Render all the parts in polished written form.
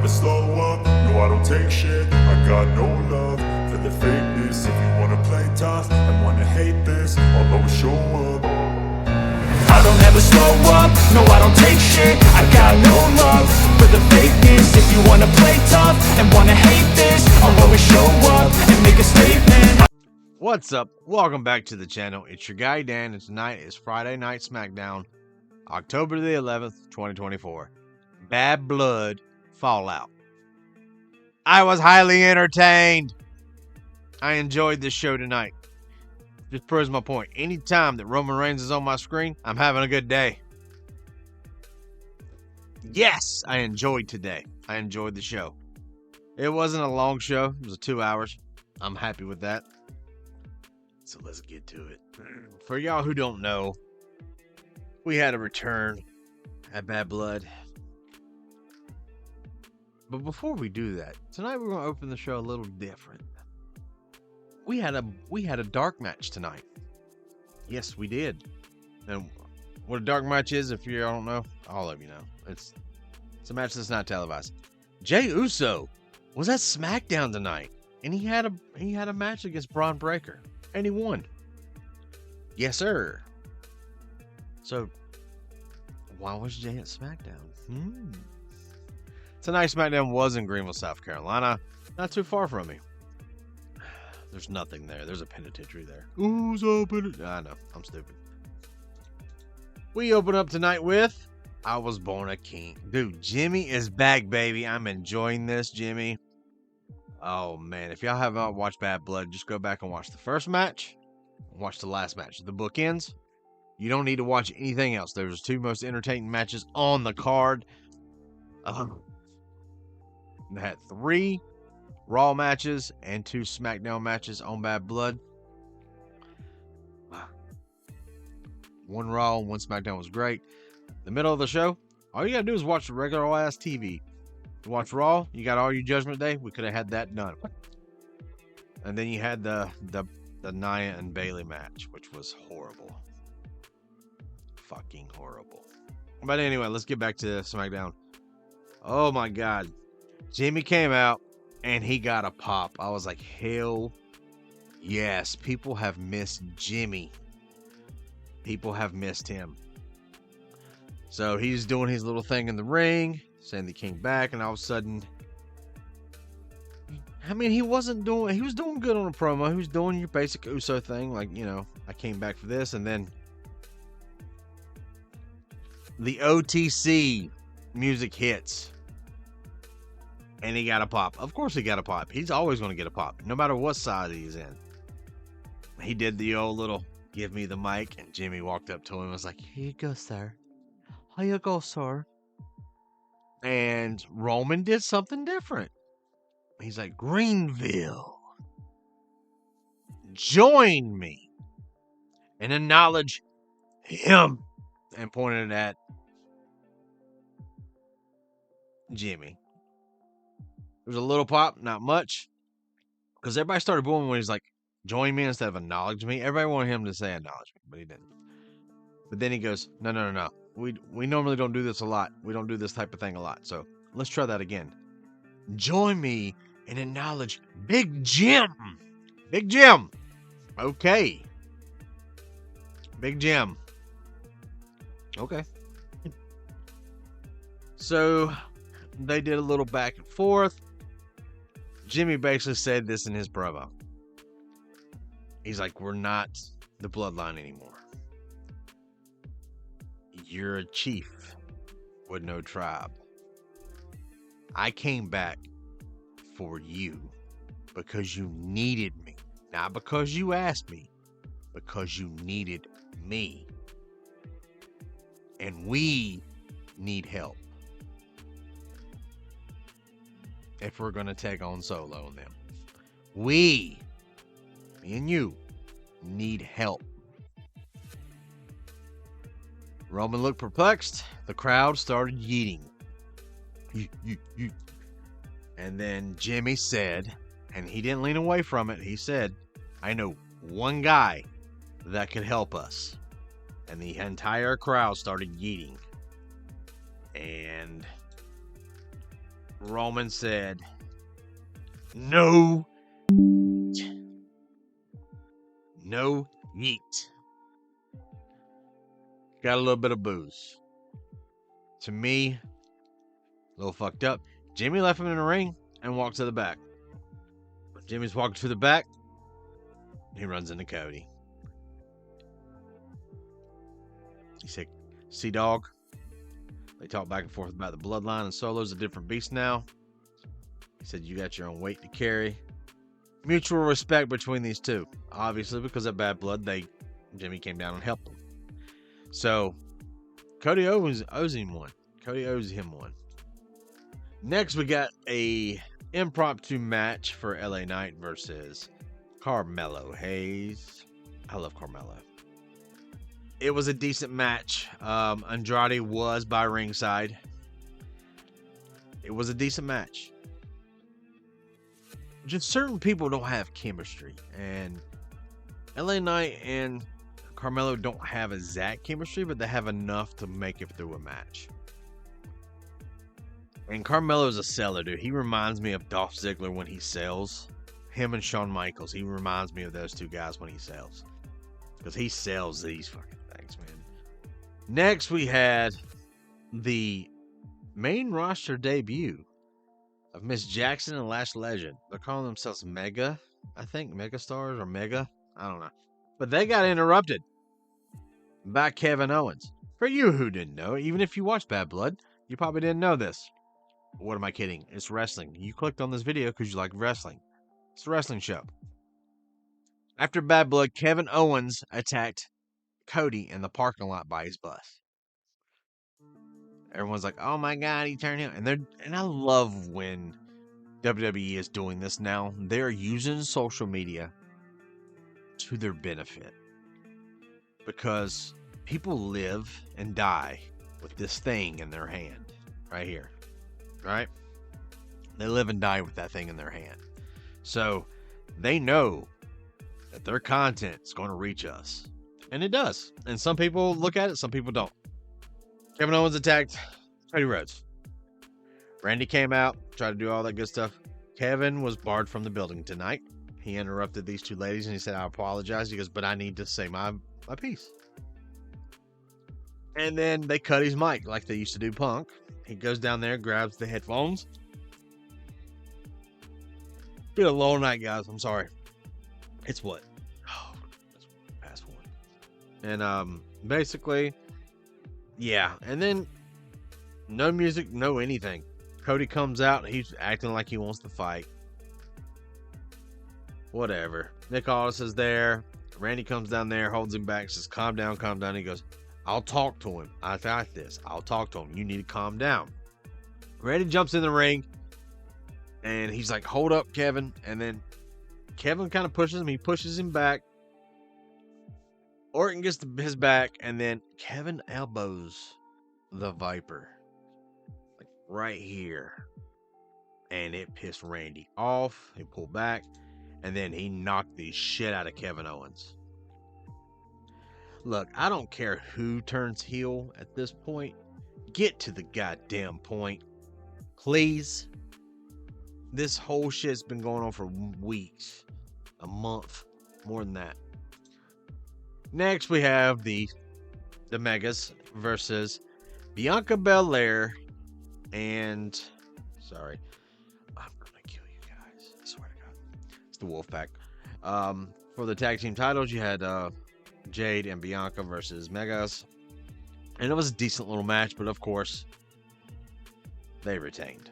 never slow up, no I don't take shit. I got no love for the fakeness. If you wanna play tough and wanna hate this, I'll always show up. I don't ever slow up, no I don't take shit. I got no love for the fakeness. If you wanna play tough and wanna hate this, I'll always show up and make a statement. What's up? Welcome back to the channel. It's your guy Dan, and tonight is Friday Night Smackdown, October the 11th, 2024. Bad Blood Fallout. I was highly entertained. I enjoyed this show tonight. Just proves my point. Anytime that Roman Reigns is on my screen, I'm having a good day. Yes, I enjoyed today. I enjoyed the show. It wasn't a long show. It was 2 hours. I'm happy with that. So let's get to it. For y'all who don't know, we had a return at Bad Blood. But before we do that, tonight we're going to open the show a little different. We had a dark match tonight. Yes, we did. And what a dark match is, if you don't know, all of you know. It's a match that's not televised. Jey Uso was at Smackdown tonight, and he had a match against Braun Breaker, and he won. Yes, sir. So why was Jey at Smackdown? Tonight's Smackdown was in Greenville, South Carolina, not too far from me. There's nothing there. There's a penitentiary there. Who's open? I know. I'm stupid. We open up tonight with I Was Born a King. Dude, Jimmy is back, baby. I'm enjoying this, Jimmy. Oh, man. If y'all have not watched Bad Blood, just go back and watch the first match. Watch the last match. The bookends. You don't need to watch anything else. There's two most entertaining matches on the card. They had 3 Raw matches and 2 Smackdown matches on Bad Blood. 1 Raw and 1 Smackdown was great. The middle of the show, all you gotta do is watch the regular ass TV. You watch Raw, you got all your Judgment Day. We could have had that done. And then you had the Nia and Bayley match, which was horrible. Fucking horrible. But anyway, let's get back to Smackdown. Oh my God. Jimmy came out and he got a pop. I was like, hell yes. People have missed Jimmy. People have missed him. So he's doing his little thing in the ring, saying the king back, and all of a sudden, I mean, he was doing good on a promo. He was doing your basic Uso thing, like, you know, I came back for this, and then the OTC music hits. And he got a pop. Of course he got a pop. He's always going to get a pop, no matter what side he's in. He did the old little, give me the mic, and Jimmy walked up to him and was like, here you go, sir. Here you go, sir. And Roman did something different. He's like, Greenville, join me and acknowledge him. And pointed at Jimmy. There was a little pop, not much, because everybody started booing when he's like, join me instead of acknowledge me. Everybody wanted him to say acknowledge me, but he didn't. But then he goes, no. We normally don't do this a lot. We don't do this type of thing a lot. So let's try that again. Join me and acknowledge Big Jim. Big Jim. Okay. Big Jim. Okay. So they did a little back and forth. Jimmy basically said this in his promo. He's like, we're not the bloodline anymore. You're a chief with no tribe. I came back for you because you needed me. Not because you asked me, because you needed me. And we need help if we're going to take on Solo and them. We, me and you, need help. Roman looked perplexed. The crowd started yeeting. And then Jimmy said, and he didn't lean away from it, he said, I know one guy that could help us. And the entire crowd started yeeting. And Roman said, "No, no yeet." Got a little bit of booze. To me, a little fucked up. Jimmy left him in the ring and walked to the back. Jimmy's walking to the back. He runs into Cody. He said, "See, dog." They talk back and forth about the bloodline, and Solo's a different beast now. He said, "You got your own weight to carry." Mutual respect between these two. Obviously, because of bad blood, Jimmy came down and helped him. So, Cody owes him one. Cody owes him one. Next, we got a impromptu match for LA Knight versus Carmelo Hayes. I love Carmelo. It was a decent match. Andrade was by ringside. It was a decent match. Just certain people don't have chemistry, and LA Knight and Carmelo don't have exact chemistry, but they have enough to make it through a match. And Carmelo's a seller, dude. He reminds me of Dolph Ziggler when he sells. Him and Shawn Michaels. He reminds me of those two guys when he sells. Because he sells these fucking things, man. Next, we had the main roster debut of Miss Jackson and Lash Legend. They're calling themselves Mega, I think. Mega Stars or Mega. I don't know. But they got interrupted by Kevin Owens. For you who didn't know, even if you watched Bad Blood, you probably didn't know this. What am I kidding? It's wrestling. You clicked on this video because you like wrestling. It's a wrestling show. After Bad Blood, Kevin Owens attacked Cody in the parking lot by his bus. Everyone's like, "Oh my God, he turned him." And I love when WWE is doing this now. They're using social media to their benefit. Because people live and die with this thing in their hand. Right here. Right? They live and die with that thing in their hand. So they know that their content is going to reach us. And it does. And some people look at it, some people don't. Kevin Owens attacked Cody Rhodes. Randy came out, tried to do all that good stuff. Kevin was barred from the building tonight. He interrupted these two ladies and he said, "I apologize." He goes, "But I need to say my piece." And then they cut his mic like they used to do Punk. He goes down there, grabs the headphones. Been a long night, guys. I'm sorry. It's what? Oh, that's past one. And basically, yeah. And then no music, no anything. Cody comes out. He's acting like he wants to fight. Whatever. Nick Aldis is there. Randy comes down there, holds him back, says, calm down, calm down. He goes, "I'll talk to him. I got this. I'll talk to him. You need to calm down." Randy jumps in the ring, and he's like, "Hold up, Kevin." And then Kevin kind of pushes him. He pushes him back. Orton gets his back, and then Kevin elbows the Viper. Like right here. And it pissed Randy off. He pulled back, and then he knocked the shit out of Kevin Owens. Look, I don't care who turns heel at this point. Get to the goddamn point. Please. This whole shit's been going on for weeks. A month. More than that. Next, we have the Megas versus Bianca Belair and... Sorry. I'm gonna kill you guys. I swear to God. It's the Wolfpack. For the tag team titles, you had... Jade and Bianca versus Megas. And it was a decent little match, but of course, they retained.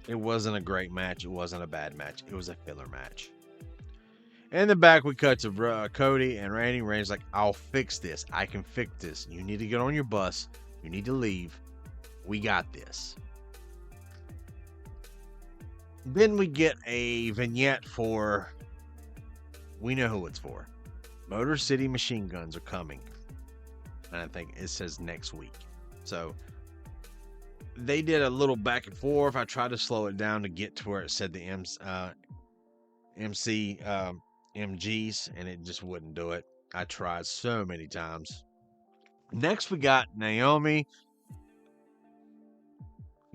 It wasn't a great match. It wasn't a bad match. It was a filler match. In the back, we cut to Cody and Randy. Randy's like, "I'll fix this. I can fix this. You need to get on your bus. You need to leave. We got this." Then we get a vignette for... We know who it's for. Motor City Machine Guns are coming. And I think it says next week. So they did a little back and forth. I tried to slow it down to get to where it said the MGs, and it just wouldn't do it. I tried so many times. Next, we got Naomi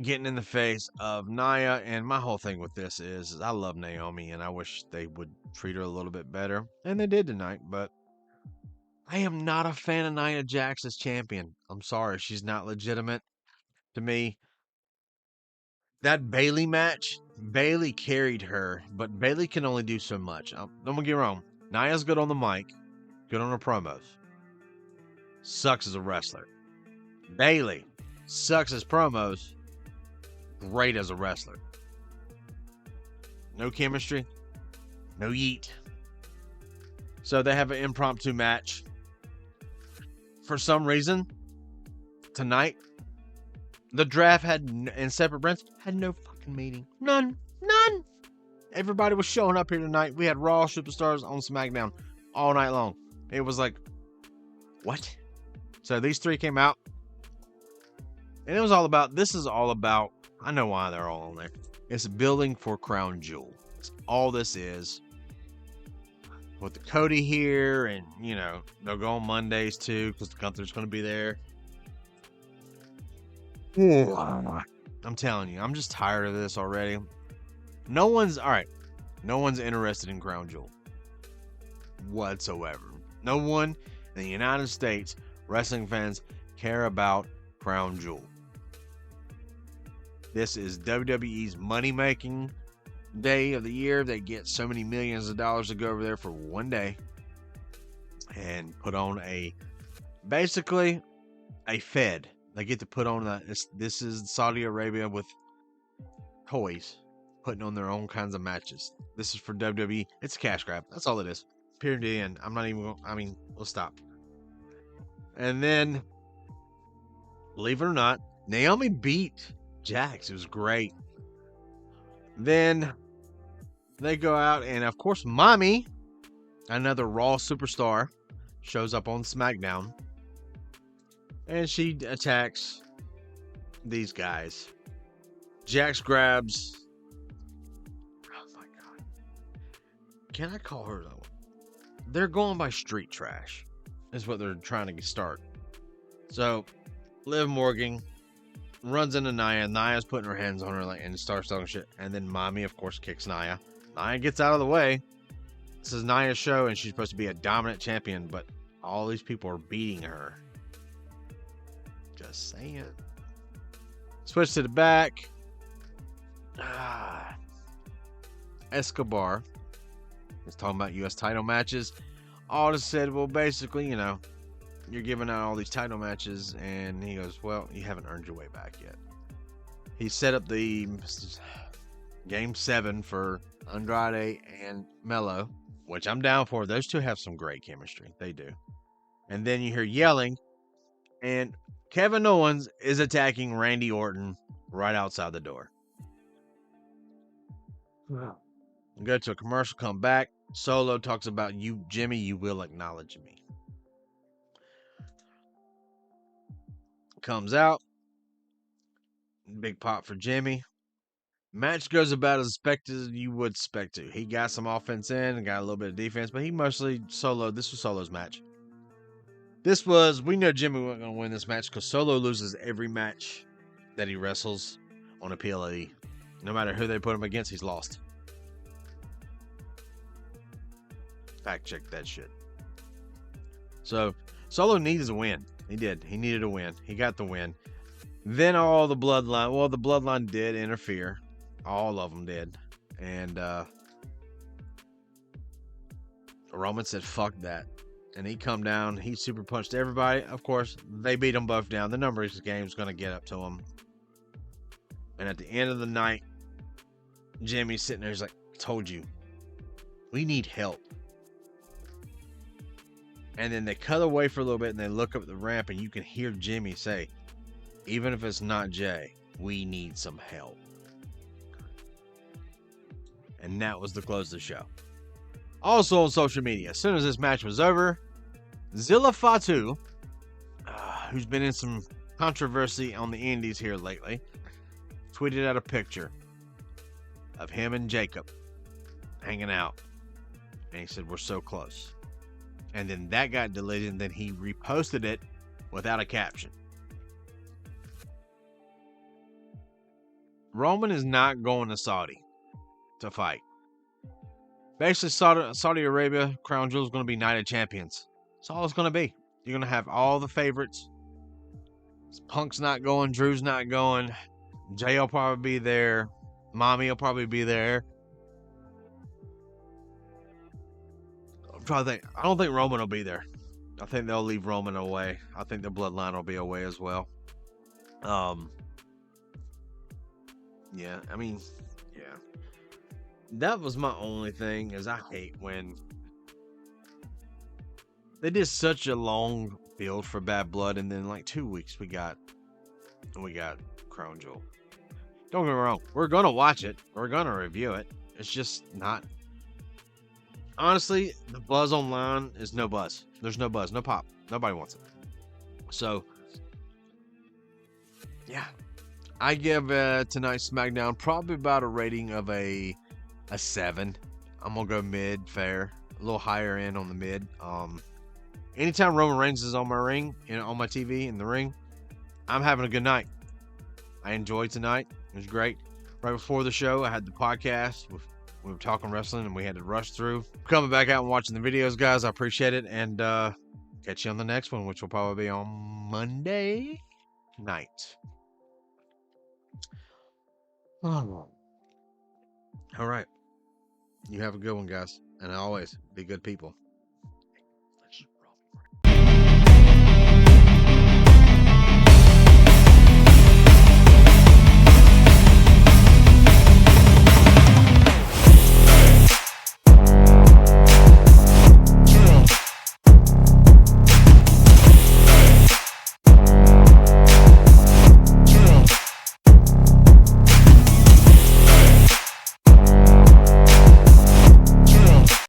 getting in the face of Nia. And my whole thing with this is I love Naomi and I wish they would treat her a little bit better. And they did tonight, but I am not a fan of Nia Jax as champion. I'm sorry, she's not legitimate to me. That Bayley match, Bayley carried her, but Bayley can only do so much. Don't get me wrong. Nia's good on the mic, good on her promos. Sucks as a wrestler. Bayley sucks as promos, great as a wrestler. No chemistry, no yeet. So they have an impromptu match. For some reason, tonight, the draft and separate brands had no fucking meeting. None. Everybody was showing up here tonight. We had Raw superstars on SmackDown all night long. It was like, what? So these three came out. And this is all about, I know why they're all on there. It's building for Crown Jewel. It's all this is. With the Cody here, and, they'll go on Mondays too, because the Gunther's going to be there. I'm telling you, I'm just tired of this already. No one's interested in Crown Jewel whatsoever. No one in the United States wrestling fans care about Crown Jewel. This is WWE's money-making day of the year. They get so many millions of dollars to go over there for one day and put on basically a Fed. They get to put on this is Saudi Arabia with toys, putting on their own kinds of matches. This is for WWE. It's a cash grab. That's all it is. Period. To the end. We'll stop. And then, believe it or not, Naomi beat Jax. It was great. Then they go out, and of course, Mommy, another Raw superstar, shows up on SmackDown. And she attacks these guys. Jax grabs. Oh my God. Can I call her though? They're going by street trash. Is what they're trying to start. So, Liv Morgan runs into Nia. Nia's putting her hands on her and starts talking shit. And then Mommy, of course, kicks Nia. Nia gets out of the way. This is Nia's show, and she's supposed to be a dominant champion, but all these people are beating her. Just saying. Switch to the back. Escobar is talking about U.S. title matches. Otis said, well, basically, you're giving out all these title matches. And he goes, well, you haven't earned your way back yet. He set up the Game 7 for Andrade and Melo, which I'm down for. Those two have some great chemistry. They do. And then you hear yelling. And Kevin Owens is attacking Randy Orton right outside the door. Wow. Go to a commercial, come back. Solo talks about you, Jimmy, you will acknowledge me. Comes out. Big pop for Jimmy. Match goes about as expected as you would expect to. He got some offense in and got a little bit of defense, but he mostly soloed. This was Solo's match. We know Jimmy wasn't going to win this match because Solo loses every match that he wrestles on a PLE. No matter who they put him against, he's lost. Fact check that shit. So, Solo needs a win. He did. He needed a win. He got the win. Then all the Bloodline did interfere. All of them did. And Roman said, fuck that. And he come down. He super punched everybody. Of course, they beat them both down. The numbers game is going to get up to them. And at the end of the night, Jimmy's sitting there. He's like, I told you. We need help. And then they cut away for a little bit and they look up at the ramp and you can hear Jimmy say, even if it's not Jey, we need some help. And that was the close of the show. Also on social media, as soon as this match was over, Zilla Fatu, who's been in some controversy on the indies here lately, tweeted out a picture of him and Jacob hanging out. And he said, we're so close. And then that got deleted, and then he reposted it without a caption. Roman is not going to Saudi to fight. Basically, Saudi Arabia, Crown Jewel is going to be Night of Champions. That's all it's going to be. You're going to have all the favorites. Punk's not going. Drew's not going. Jay will probably be there. Mommy will probably be there. I'm trying to think. I don't think Roman will be there. I think they'll leave Roman away. I think the Bloodline will be away as well. Yeah, I mean, yeah. That was my only thing, is I hate when they did such a long build for Bad Blood, and then like 2 weeks we got Crown Jewel. Don't get me wrong, we're gonna watch it, we're gonna review it. It's just not. Honestly, the buzz online is no buzz. There's no buzz, no pop. Nobody wants it. So, yeah, I give tonight's SmackDown probably about a rating of a 7. I'm gonna go mid, fair, a little higher end on the mid. Anytime Roman Reigns is on my ring, on my TV in the ring, I'm having a good night. I enjoyed tonight. It was great. Right before the show, I had the podcast. We were talking wrestling, and we had to rush through. Coming back out and watching the videos, guys. I appreciate it, and catch you on the next one, which will probably be on Monday night. All right. You have a good one, guys. And always, be good people.